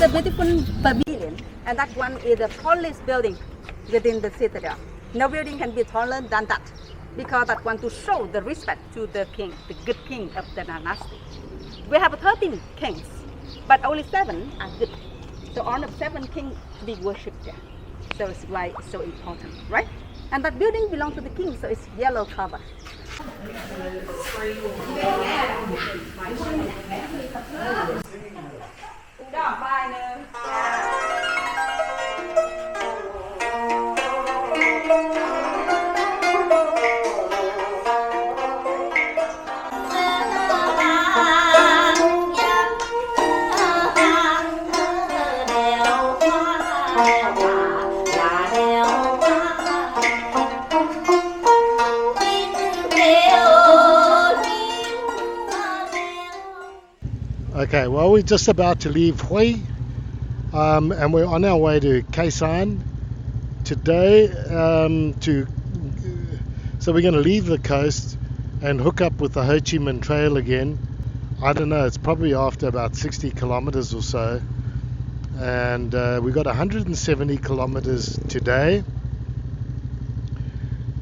a beautiful pavilion, and that one is the tallest building within the citadel. No building can be taller than that, because that one to show the respect to the king, the good king of the dynasty. We have 13 kings, but only 7 are good. So all of 7 kings be worshipped there. So it's why it's so important, right? And that building belongs to the king, so it's yellow color. Okay, well, we're just about to leave Hue, and we're on our way to Khe Sanh today. So we're going to leave the coast and hook up with the Ho Chi Minh Trail again. I don't know, it's probably after about 60 kilometers or so. And we got 170 kilometers today,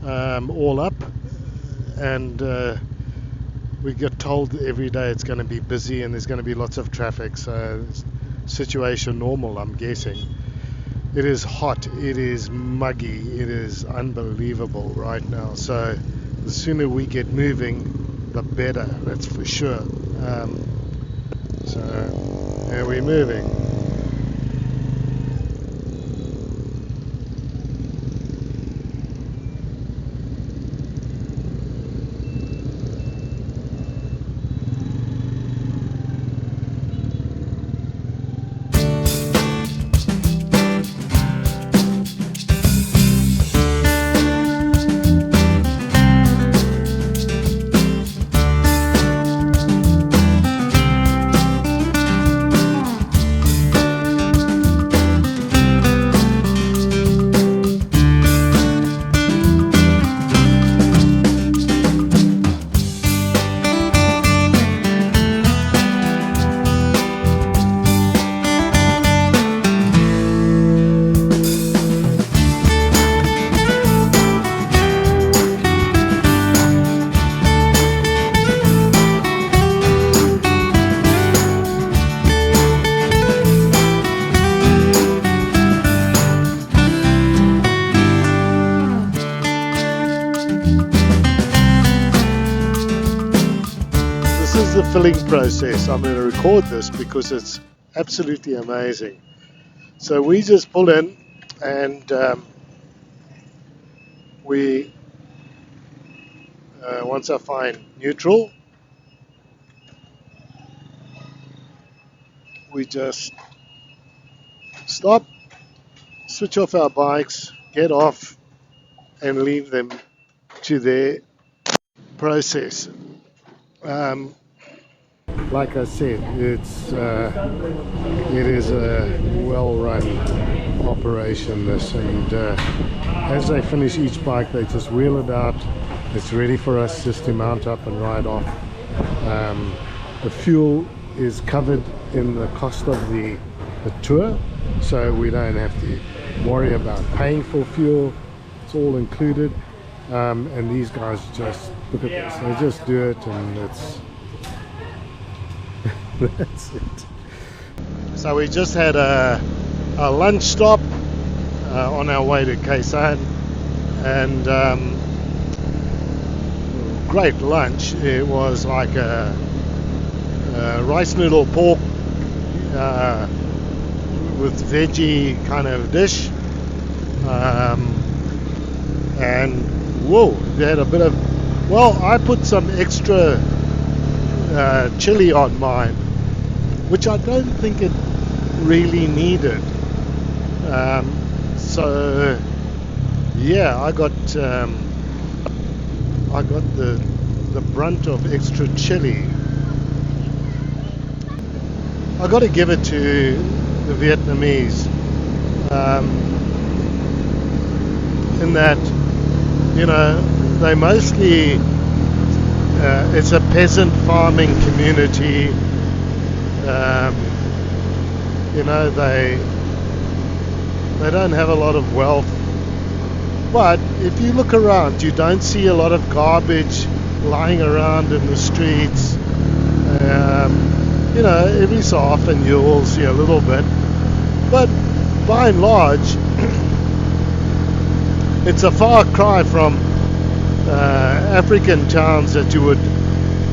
all up. And we get told every day it's going to be busy and there's going to be lots of traffic, so situation normal, I'm guessing. It is hot, it is muggy, it is unbelievable right now, so the sooner we get moving the better, that's for sure. So yeah, we're moving. The filling process. I'm going to record this because it's absolutely amazing. So we just pull in and we once I find neutral, we just stop, switch off our bikes, get off and leave them to their process. Like I said, it is a well-run operation, this, and as they finish each bike they just wheel it out. It's ready for us just to mount up and ride off. The fuel is covered in the cost of the tour, so we don't have to worry about paying for fuel. It's all included, and these guys just, look at this, they just do it, and it's that's it. So we just had a lunch stop on our way to Khe Sanh, and great lunch. It was like a rice noodle pork with veggie kind of dish, and whoa, they had a bit of, well, I put some extra chili on mine, which I don't think it really needed. So yeah, I got the brunt of extra chili. I got to give it to the Vietnamese, in that, you know, they mostly it's a peasant farming community. You know, they don't have a lot of wealth. But if you look around, you don't see a lot of garbage lying around in the streets. You know, every so often you will see a little bit. But by and large, it's a far cry from African towns that you would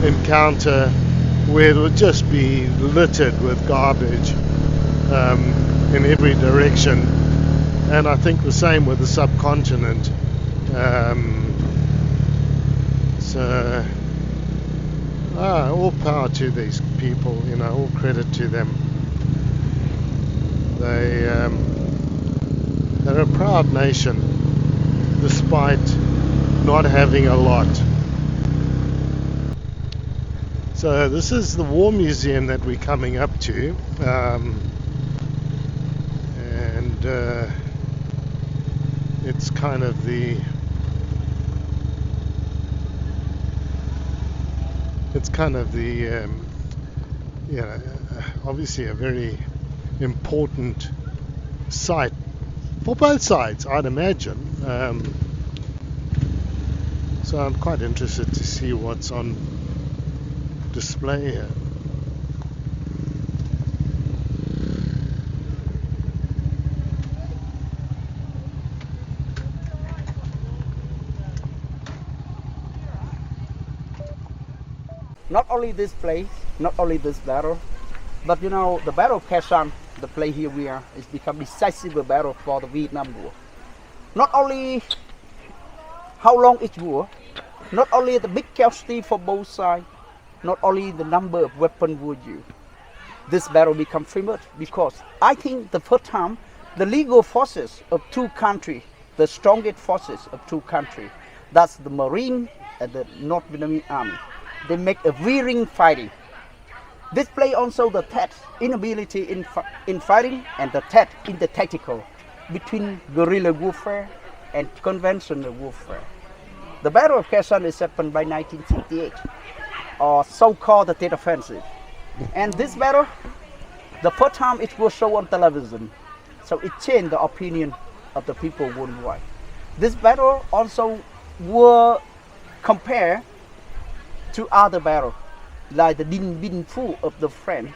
encounter where it would just be littered with garbage in every direction. And I think the same with the subcontinent. All power to these people, you know, all credit to them. They're a proud nation despite not having a lot. So this is the War Museum that we're coming up to, and it's kind of the you know, obviously a very important site for both sides, I'd imagine. So I'm quite interested to see what's on display here. Not only this place, not only this battle, but you know, the Battle of Khe Sanh, the place here we are, is become decisive battle for the Vietnam War. Not only how long it's war, not only the big casualty for both sides, not only the number of weapons were used. This battle become famous because I think the first time the legal forces of two countries, the strongest forces of two countries, that's the Marine and the North Vietnamese Army, they make a rearing fighting. This play also the test inability in fighting and the test in the tactical between guerrilla warfare and conventional warfare. The Battle of Khe Sanh is happened by 1968, or so-called the Tet Offensive. And this battle, the first time it was shown on television, so it changed the opinion of the people worldwide. This battle also were compared to other battles, like the Dien Bien Phu of the French,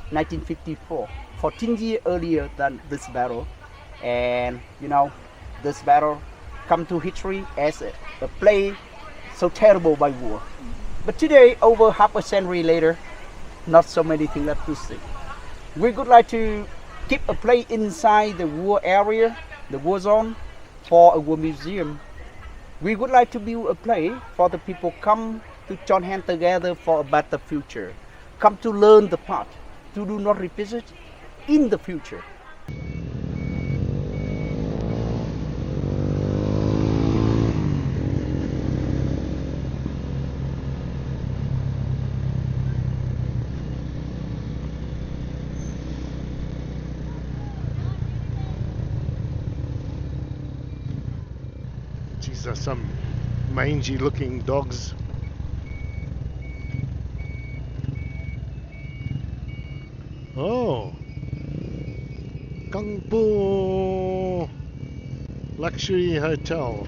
1954, 14 years earlier than this battle. And you know, this battle come to history as a play so terrible by war. But today, over half a century later, not so many things left to see. We would like to keep a play inside the war area, the war zone, for a war museum. We would like to build a play for the people come to join hands together for a better future. Come to learn the past, to do not repeat it in the future. These are some mangy looking dogs. Oh, Kang Po Luxury Hotel.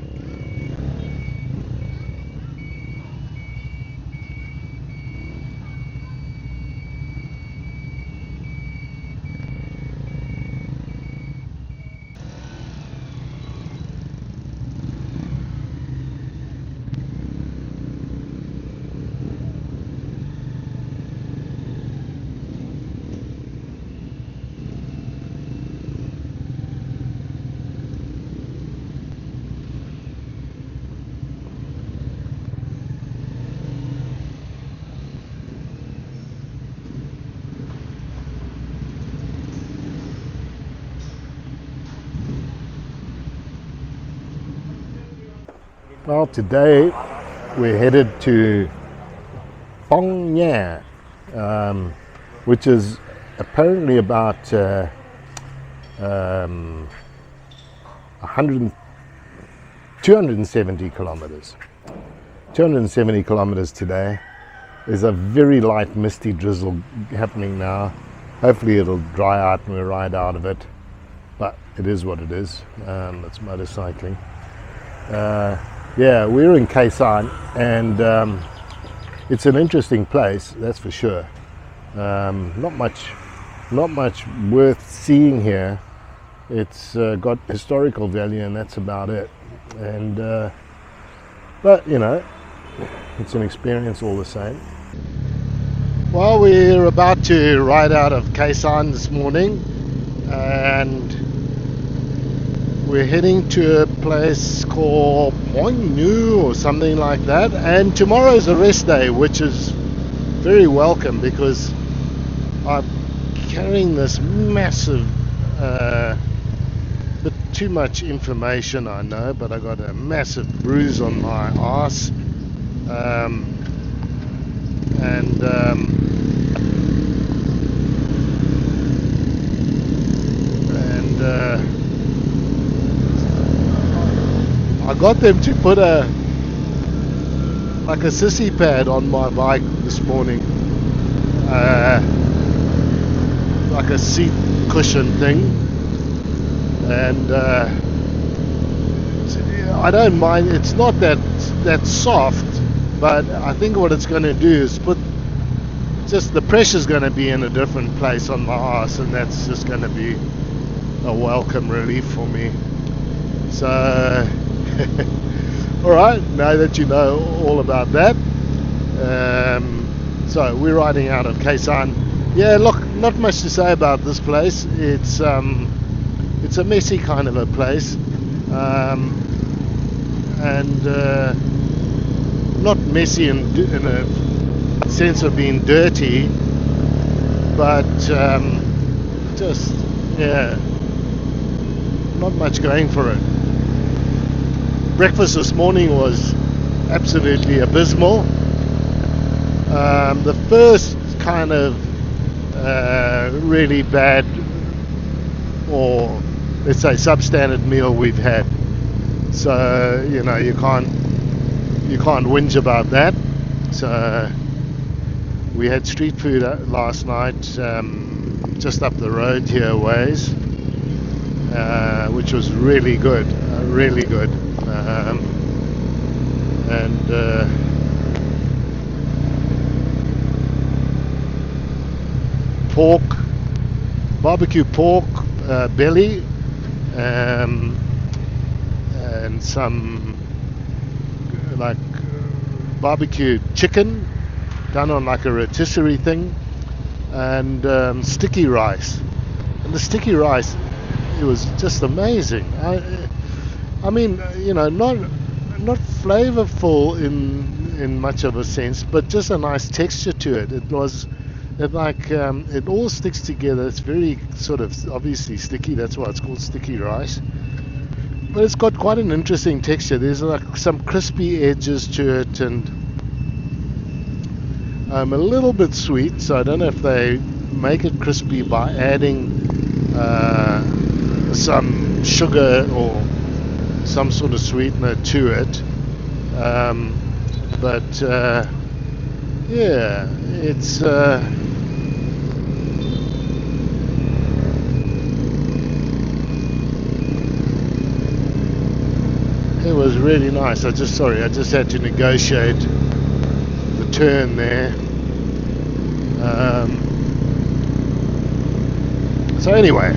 Well, today we're headed to Phong Nha, which is apparently about 270 kilometers. 270 kilometers today. There's a very light misty drizzle happening now. hopefully it'll dry out and we'll ride out of it, but it is what it is. It's motorcycling. Yeah, we're in Khe Sanh, and it's an interesting place, that's for sure. Not much worth seeing here. It's got historical value, and that's about it. And but you know, it's an experience all the same. Well, we're about to ride out of Khe Sanh this morning, and we're heading to a place called Poing Nu or something like that. And tomorrow's a rest day, which is very welcome, because I'm carrying this massive, bit too much information, I know, but I got a massive bruise on my arse, I got them to put a sissy pad on my bike this morning, like a seat cushion thing, and I don't mind. It's not that soft, but I think what it's going to do is just the pressure's going to be in a different place on my arse, and that's just going to be a welcome relief for me. So alright, now that you know all about that, so we're riding out of Khe Sanh. Yeah, look, not much to say about this place. It's a messy kind of a place, and not messy in a sense of being dirty, but just, yeah, not much going for it. Breakfast this morning was absolutely abysmal. The first kind of really bad, or let's say substandard meal we've had. So you know, you can't whinge about that. So we had street food last night, just up the road here a ways, which was really good, really good. Pork, barbecue pork belly, and some like barbecue chicken done on like a rotisserie thing, and sticky rice. And the sticky rice, it was just amazing. I mean, you know, not flavorful in much of a sense, but just a nice texture to it. It all sticks together. It's very sort of obviously sticky. That's why it's called sticky rice. But it's got quite an interesting texture. There's like some crispy edges to it, and a little bit sweet. So I don't know if they make it crispy by adding some sugar or some sort of sweetener to it, but yeah, it's it was really nice. I just had to negotiate the turn there. So anyway,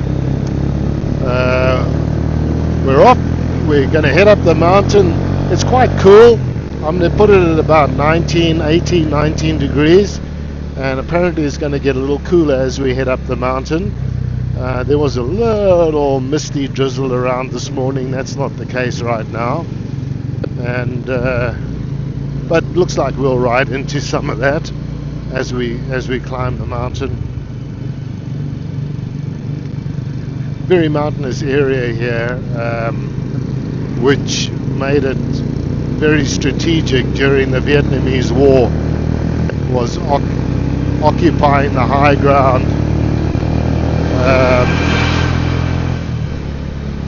we're off. We're going to head up the mountain. It's quite cool. I'm going to put it at about 18, 19 degrees, and apparently it's going to get a little cooler as we head up the mountain. There was a little misty drizzle around this morning. That's not the case right now, and but looks like we'll ride into some of that as we climb the mountain. Very mountainous area here, which made it very strategic during the Vietnamese War, was occupying the high ground,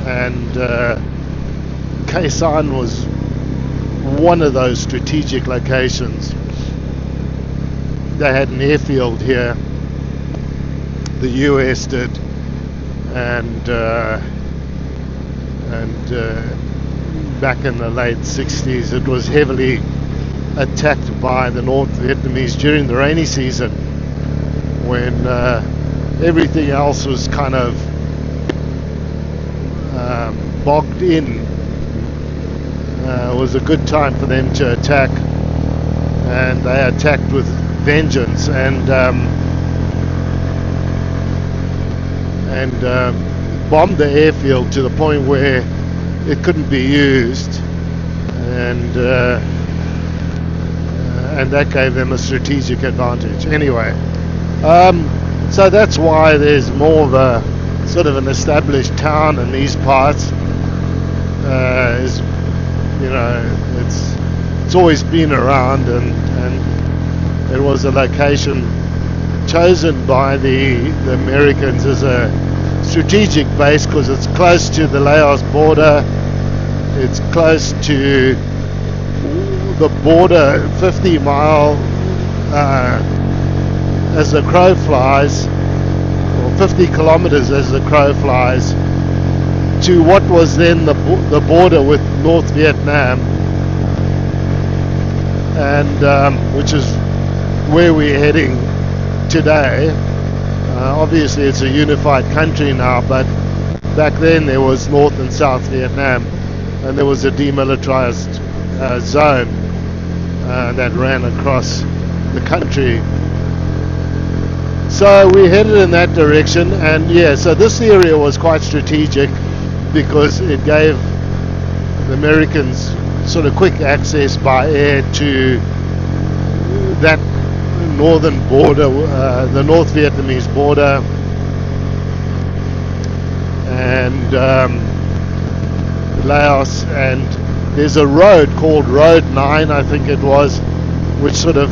and Khe Sanh was one of those strategic locations. They had an airfield here the US did, and back in the late 60s it was heavily attacked by the North Vietnamese during the rainy season, when everything else was kind of bogged in. It was a good time for them to attack, and they attacked with vengeance, and bombed the airfield to the point where it couldn't be used, and that gave them a strategic advantage. Anyway, so that's why there's more of a sort of an established town in these parts. It's always been around, and it was a location chosen by the Americans as a strategic base because it's close to the Laos border. It's close to the border, 50 mile as the crow flies, or 50 kilometers as the crow flies, to what was then the border with North Vietnam, and which is where we're heading today. Obviously it's a unified country now, but back then there was North and South Vietnam, and there was a demilitarized zone that ran across the country. So we headed in that direction, and yeah, so this area was quite strategic because it gave the Americans sort of quick access by air to that northern border, the North Vietnamese border, and Laos. And there's a road called Road 9, I think it was, which sort of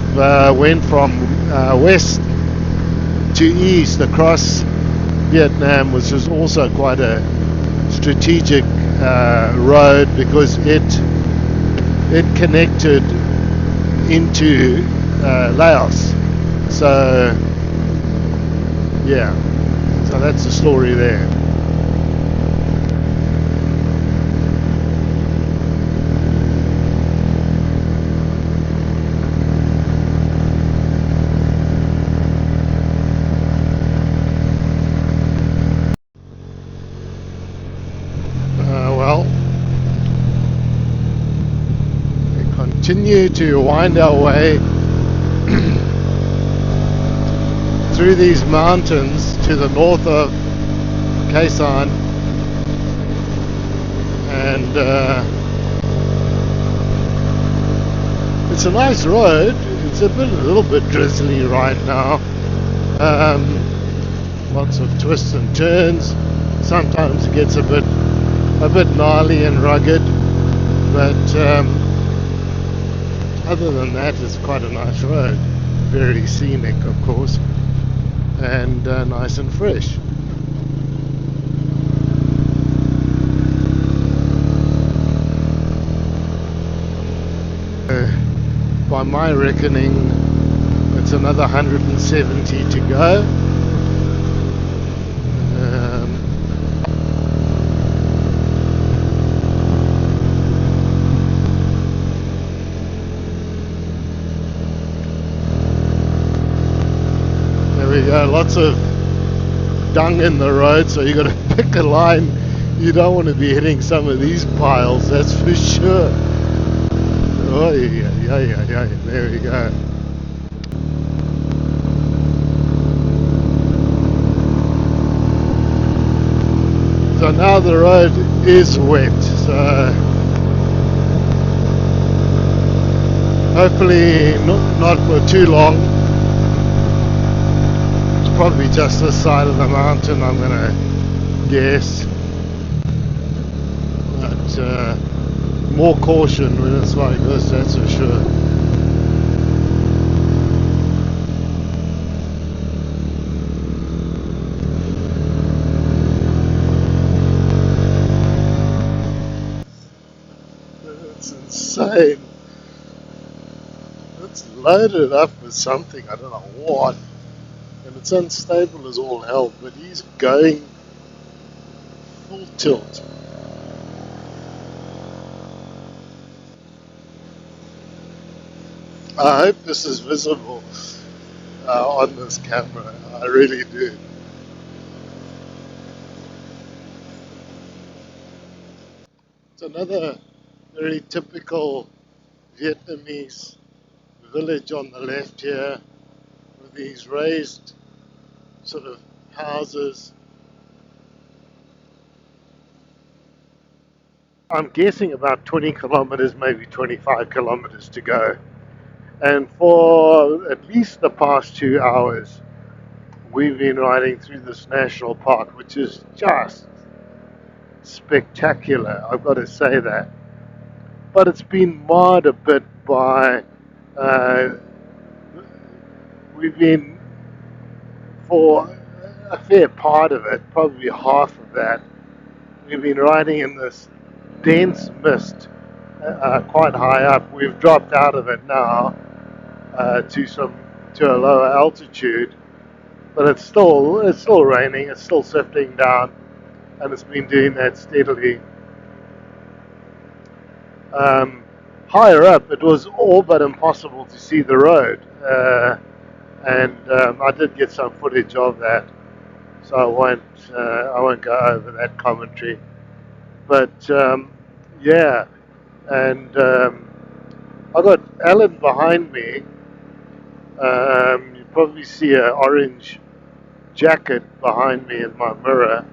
went from west to east across Vietnam, which was also quite a strategic road because it connected into Laos. So yeah, so that's the story there. Continue to wind our way through these mountains to the north of Khe Sanh, and it's a nice road. It's a little bit drizzly right now. Lots of twists and turns. Sometimes it gets a bit gnarly and rugged, but other than that, it's quite a nice road. Very scenic, of course, and nice and fresh. By my reckoning, it's another 170 to go. Lots of dung in the road, so you got to pick a line. You don't want to be hitting some of these piles, that's for sure. Oh yeah, there we go. So now the road is wet, so hopefully not for too long. Probably just this side of the mountain, I'm gonna guess, but more caution when it's like this, that's for sure. It's insane. It's loaded up with something, I don't know what. and it's unstable as all hell, but he's going full tilt. I hope this is visible on this camera. I really do. It's another very typical Vietnamese village on the left here with these raised sort of houses. I'm guessing about 20 kilometers, maybe 25 kilometers to go. And for at least the past 2 hours, we've been riding through this national park, which is just spectacular, I've got to say that. But it's been marred a bit by, we've been, for a fair part of it, probably half of that, we've been riding in this dense mist quite high up. We've dropped out of it now to a lower altitude, but it's still raining, it's still sifting down, and it's been doing that steadily. Higher up, it was all but impossible to see the road, and I did get some footage of that, so I won't go over that commentary. But yeah, and I got Alan behind me. You probably see an orange jacket behind me in my mirror,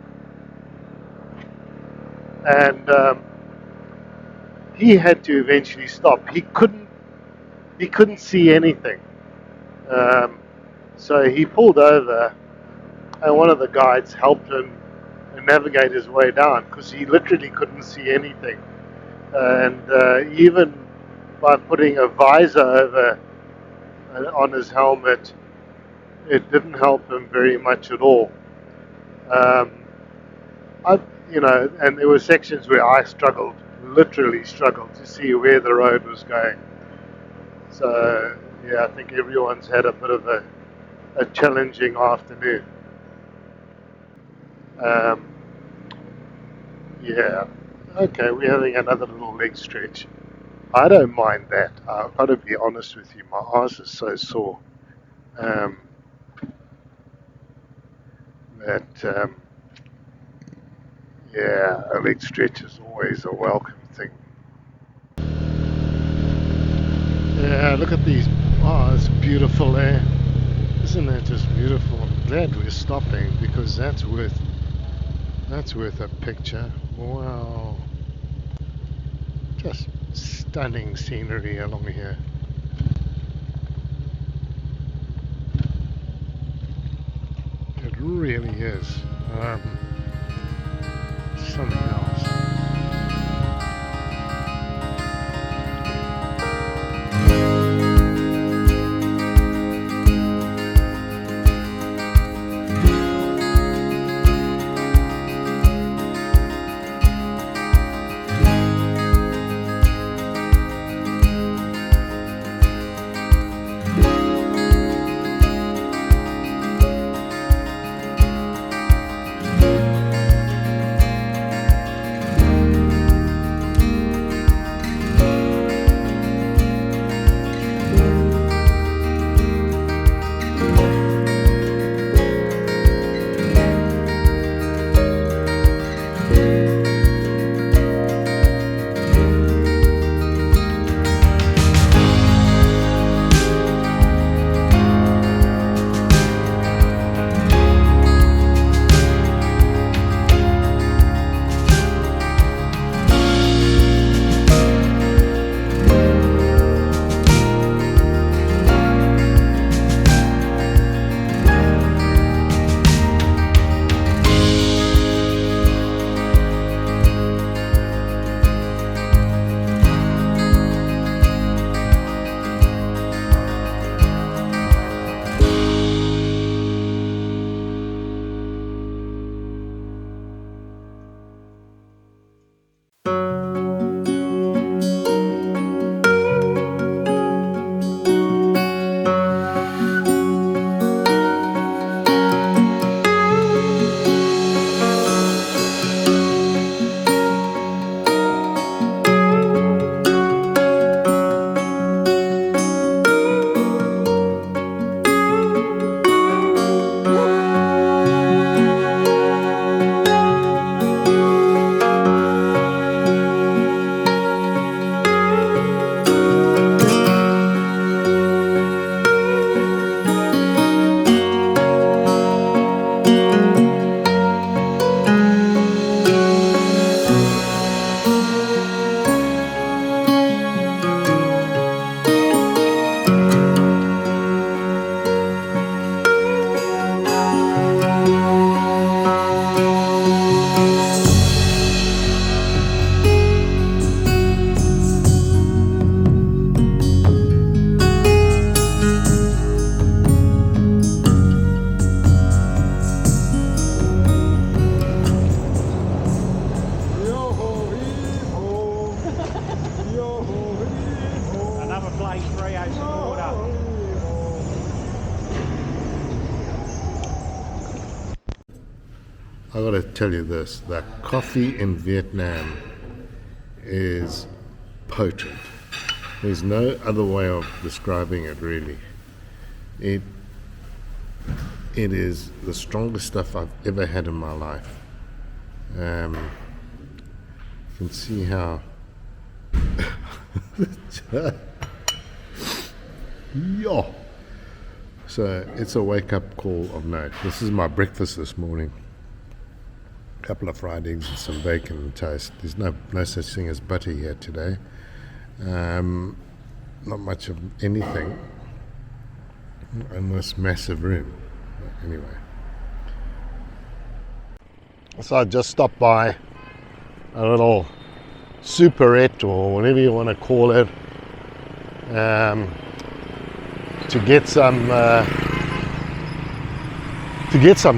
and he had to eventually stop. He couldn't see anything, so he pulled over, and one of the guides helped him navigate his way down because he literally couldn't see anything, and even by putting a visor over on his helmet, it didn't help him very much at all. And there were sections where I literally struggled to see where the road was going. So yeah, I think everyone's had a bit of a challenging afternoon. Yeah, okay, we're having another little leg stretch. I don't mind that. I've got to be honest with you, my ass is so sore. Yeah, a leg stretch is always a welcome thing. Yeah, look at these. Oh, it's beautiful there. Isn't that just beautiful? I'm glad we're stopping because that's worth a picture. Wow. Just stunning scenery along here. It really is. Something else. I gotta tell you this, that coffee in Vietnam is potent. There's no other way of describing it really. It is the strongest stuff I've ever had in my life. You can see how yeah. So it's a wake-up call of note. This is my breakfast this morning. A couple of fried eggs and some bacon and toast. There's no such thing as butter here today. Not much of anything in this massive room. But anyway. So I just stopped by a little superette or whatever you want to call it, to get some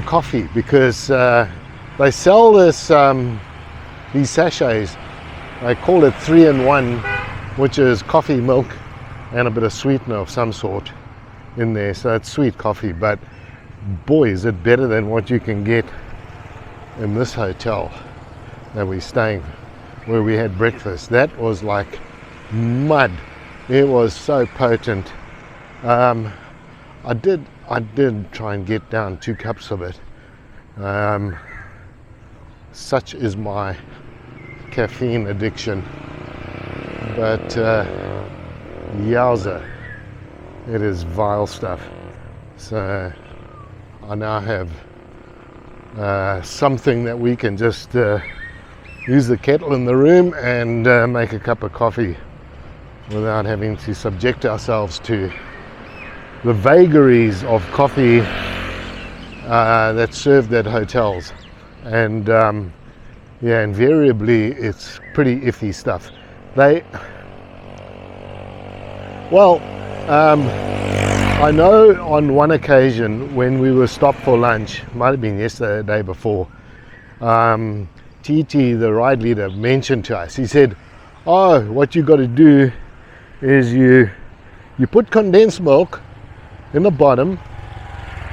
coffee, because they sell this these sachets. They call it 3-in-1, which is coffee, milk, and a bit of sweetener of some sort in there. So it's sweet coffee, but boy, is it better than what you can get in this hotel that we're staying, where we had breakfast. That was like mud. It was so potent. I did try and get down 2 cups of it. Such is my caffeine addiction. But yowza, it is vile stuff. So I now have something that we can just use the kettle in the room and make a cup of coffee without having to subject ourselves to the vagaries of coffee that's served at hotels. And yeah, invariably it's pretty iffy stuff. I know on one occasion when we were stopped for lunch, might have been yesterday or the day before, TT, the ride leader, mentioned to us, he said, oh, what you got to do is you put condensed milk in the bottom,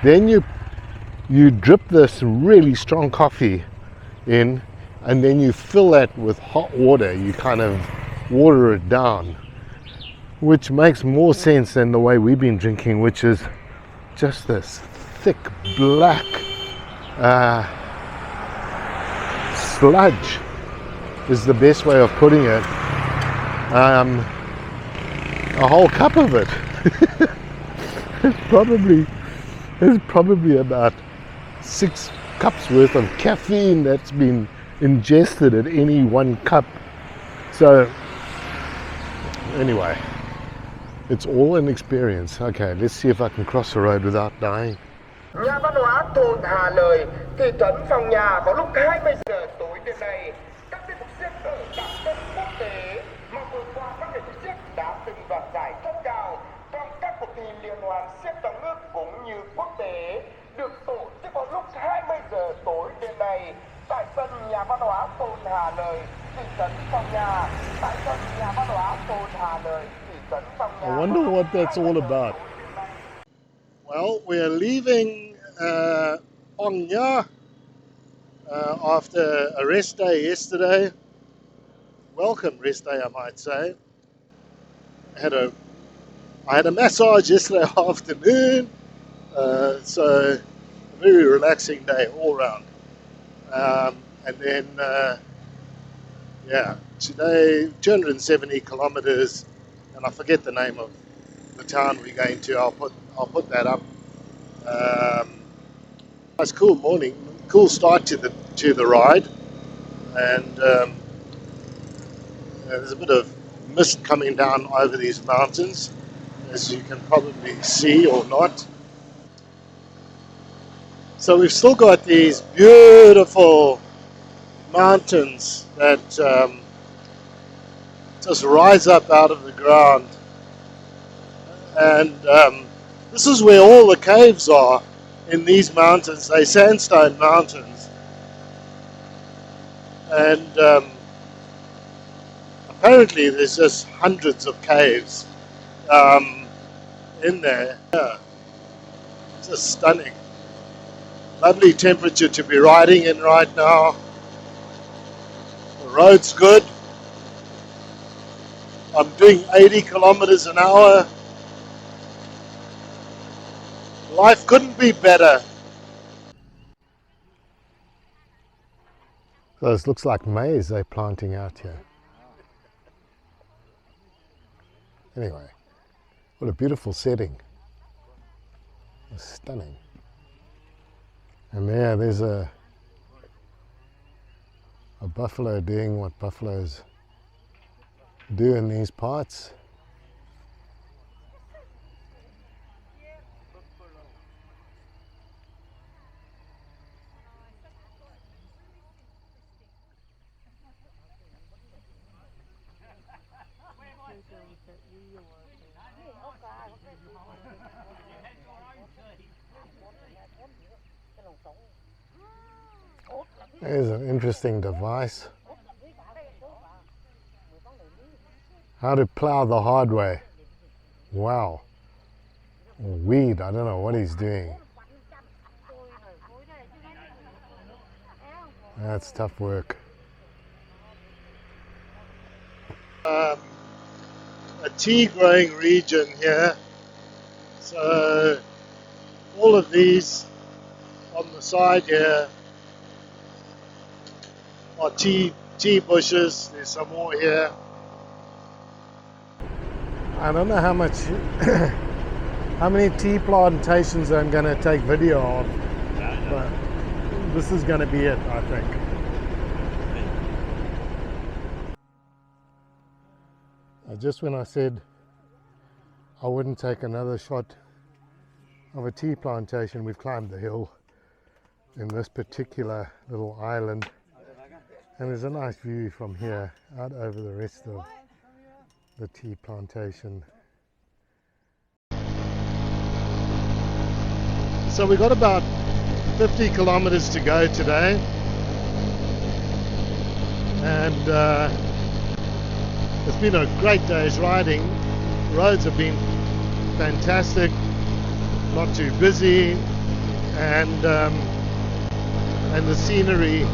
then you drip this really strong coffee in, and then you fill that with hot water. You kind of water it down, which makes more sense than the way we've been drinking, which is just this thick black sludge is the best way of putting it. A whole cup of it. It's probably about 6 cups worth of caffeine that's been ingested at any one cup. So anyway, it's all an experience. Okay, let's see if I can cross the road without dying. Nhà văn hóa thôn Hà Lời, thị trấn Phong Nha vào lúc 20 giờ tối đêm nay, các tiết mục xiếc ở đẳng cấp quốc tế mà vừa qua các nghệ thuật xiếc đã từng đoạt giải cấp cao trong các cuộc thi liên hoan xiếc trong nước cũng như quốc tế được tổ chức vào lúc 20 giờ tối đêm nay tại sân nhà văn hóa thôn Hà Lời, thị trấn Phong Nha. Tại sân nhà văn hóa thôn Hà Lời, thị trấn Phong Nha. I wonder what that's all about. Well, we're leaving Phong Nha after a rest day yesterday. Welcome rest day, I might say. I had a massage yesterday afternoon, so a very relaxing day all round. And then, yeah, today 270 kilometers, and I forget the name of the town we're going to. I'll put that up. Nice cool morning, cool start to the ride, and there's a bit of mist coming down over these mountains, as you can probably see or not. So we've still got these beautiful mountains that just rise up out of the ground, and this is where all the caves are in these mountains. They're sandstone mountains, and apparently there's just hundreds of caves in there. Yeah. It's just stunning. Lovely temperature to be riding in right now. The road's good. I'm doing 80 kilometers an hour. Life couldn't be better. So this looks like maize they're planting out here. Anyway, what a beautiful setting. It's stunning. And there's a buffalo doing what buffaloes do in these parts. There's an interesting device. How to plow the hard way. Wow. Weed, I don't know what he's doing. That's tough work. A tea growing region here. So all of these on the side here are tea bushes. There's some more here. I don't know how many tea plantations I'm going to take video of, but this is going to be it, I think. Just when I said I wouldn't take another shot of a tea plantation, we've climbed the hill in this particular little island, and there's a nice view from here out over the rest of the tea plantation. So we've got about 50 kilometers to go today, and it's been a great day's riding. Roads have been fantastic, not too busy, and the scenery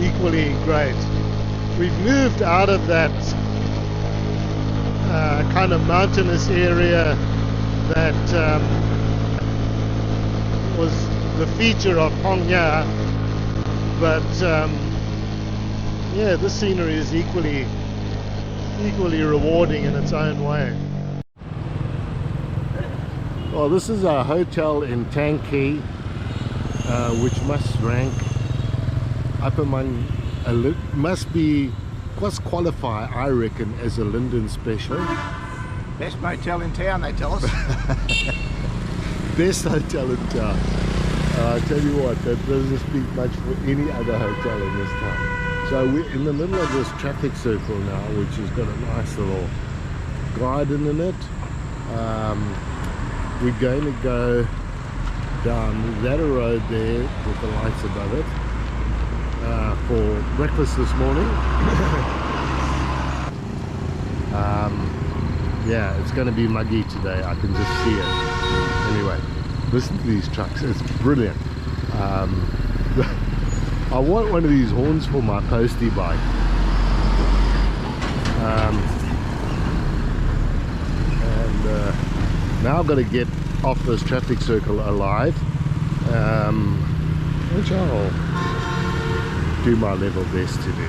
equally great. We've moved out of that kind of mountainous area that was the feature of Phong Nha, but yeah, this scenery is equally rewarding in its own way. Well, this is a hotel in Tang Kee, which must rank up among must qualify, I reckon, as a Linden special. Best motel in town, they tell us. Best hotel in town. I tell you what, that doesn't speak much for any other hotel in this town. So we're in the middle of this traffic circle now, which has got a nice little garden in it. We're going to go down that road there with the lights above it for breakfast this morning. Yeah, it's going to be muggy today, I can just see it. Anyway, listen to these trucks, it's brilliant. I want one of these horns for my postie bike. Now I've got to get off this traffic circle alive, which I'll do my level best to do.